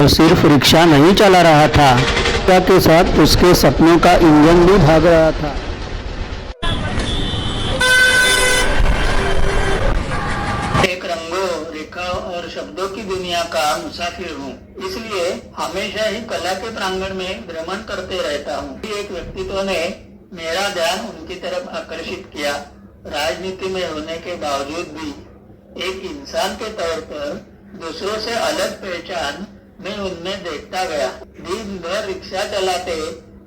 वो सिर्फ रिक्शा नहीं चला रहा था, रिक्शा के साथ उसके सपनों का इंजन भी भाग रहा था। एक रंगों, रेखा और शब्दों की दुनिया का मुसाफिर हूँ, इसलिए हमेशा ही कला के प्रांगण में भ्रमण करते रहता हूँ। एक व्यक्तित्व ने मेरा ध्यान उनकी तरफ आकर्षित किया। राजनीति में होने के बावजूद भी एक इंसान के तौर पर दूसरों से अलग पहचान मैं उनमें देखता गया। दिन भर रिक्शा चलाते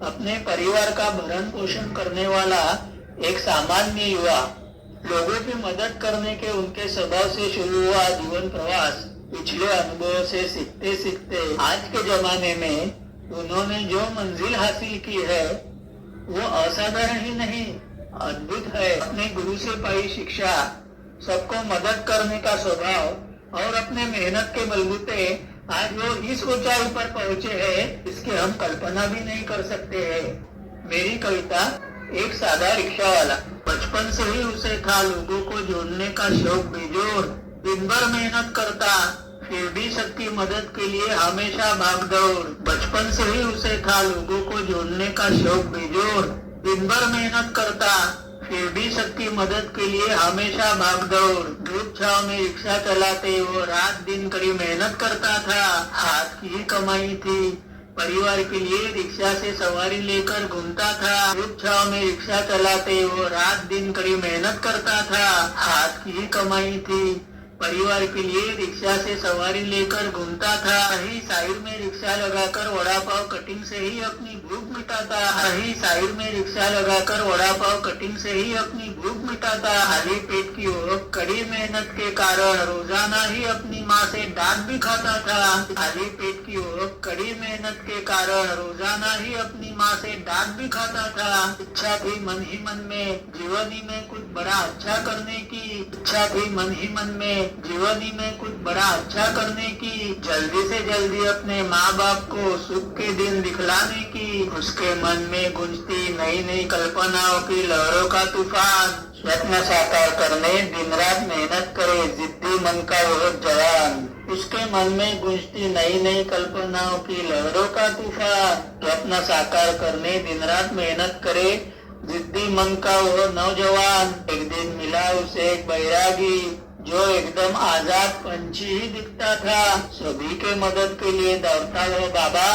अपने परिवार का भरण पोषण करने वाला एक सामान्य युवा, लोगों की मदद करने के उनके स्वभाव से शुरू हुआ जीवन प्रवास पिछले अनुभवों से सीखते सीखते आज के जमाने में उन्होंने जो मंजिल हासिल की है वो असाधारण ही नहीं, अद्भुत है। अपने गुरु से पाई शिक्षा, सबको मदद करने का स्वभाव और अपने मेहनत के बलबूते आज वो इस ऊंचाई पर पहुंचे हैं, इसकी हम कल्पना भी नहीं कर सकते हैं। मेरी कविता एक सादा रिक्शा वाला। बचपन से ही उसे था लोगों को जोड़ने का शौक बेजोड़। दिन भर मेहनत करता, फिर भी सबकी मदद के लिए हमेशा भागदौड़। बचपन से ही उसे था लोगों को जोड़ने का शौक बेजोड़। दिन भर मेहनत करता, फिर भी सबकी मदद के लिए हमेशा भागदौड़। धूप छांव में रिक्शा चलाते वो रात दिन कड़ी मेहनत करता था। हाथ की ही कमाई थी, परिवार के लिए रिक्शा से सवारी लेकर घूमता था। धूप छांव में रिक्शा चलाते वो रात दिन कड़ी मेहनत करता था। हाथ की ही कमाई थी, परिवार के लिए रिक्शा से सवारी लेकर घूमता था। रही साइड में रिक्शा लगाकर वड़ा पाव कटिंग से ही अपनी भूख मिटाता। रही साइड में रिक्शा लगाकर वड़ा पाव कटिंग से ही अपनी भूख मिटाता। खाली पेट की वो कड़ी मेहनत के कारण रोजाना ही अपनी माँ से डांट भी खाता था। खाली पेट की वो कड़ी मेहनत के कारण रोजाना ही अपनी माँ से डांट भी खाता था। इच्छा थी मन ही मन में जीवनी में कुछ बड़ा अच्छा करने की। इच्छा थी मन ही मन में जीवनी में कुछ बड़ा अच्छा करने की। जल्दी से जल्दी अपने माँ बाप को सुख के दिन दिखलाने की। उसके मन में गूंजती नई नई कल्पनाओं की लहरों का तूफान। स्वप्न साकार करने दिन रात मेहनत करे जिद्दी मन का वो जवान। उसके मन में गूंजती नई नई कल्पनाओं की लहरों का तूफान। स्वप्न साकार करने दिन रात मेहनत करे जिद्दी मन का वो नौजवान। एक दिन मिला उसे एक बैरागी जो एकदम आजाद पंछी ही दिखता था। सभी के मदद के लिए दौड़ता वो बाबा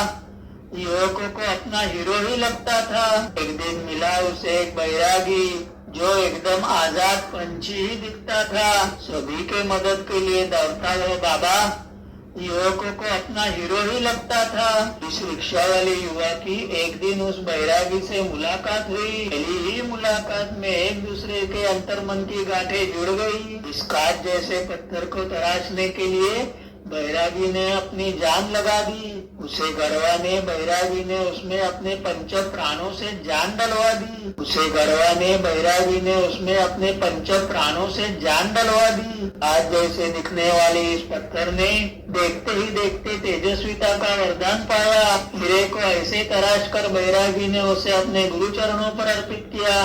युवकों को अपना हीरो ही लगता था। एक दिन मिला उसे एक बैरागी जो एकदम आजाद पंछी ही दिखता था। सभी के मदद के लिए दौड़ता वो बाबा युवकों को अपना हीरो ही लगता था। इस रिक्शा वाले युवा की एक दिन उस बैरागी से मुलाकात हुई। पहली ही मुलाकात में एक दूसरे के अंतर्मन की गांठें जुड़ गई। इस कांच जैसे पत्थर को तराशने के लिए बैरागी ने अपनी जान लगा दी। उसे गढ़वा ने बैरागी ने उसमें अपने पंच प्राणों से जान डलवा दी। उसे गढ़वा ने बैरागी ने उसमें अपने पंच प्राणों से जान डलवा दी। आज जैसे दिखने वाले इस पत्थर ने देखते ही देखते तेजस्विता का वरदान पाया। हीरे को ऐसे तराश कर बैरागी ने उसे अपने गुरु चरणों पर अर्पित किया।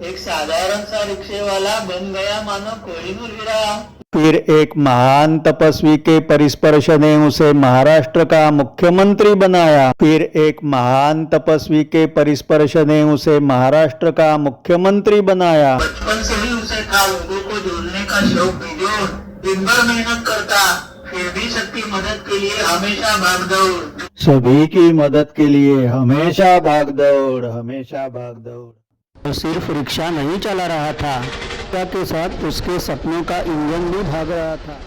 एक साधारण सा रिक्शे वाला बन गया मानो कोहिनूर हीरा। फिर एक महान तपस्वी के परिस्पर्श ने उसे महाराष्ट्र का मुख्यमंत्री बनाया। फिर एक महान तपस्वी के परिस्पर्श ने उसे महाराष्ट्र का मुख्यमंत्री बनाया। बचपन से ही उसे था लोगों को जोड़ने का शौक बेजोड़। दिन भर मेहनत करता, फिर भी सबकी मदद के लिए हमेशा भागदौड़। सभी की मदद के लिए हमेशा भागदौड़, हमेशा भागदौड़। वो सिर्फ रिक्शा नहीं चला रहा था, रिक्शा के साथ उसके सपनों का इंजन भी भाग रहा था।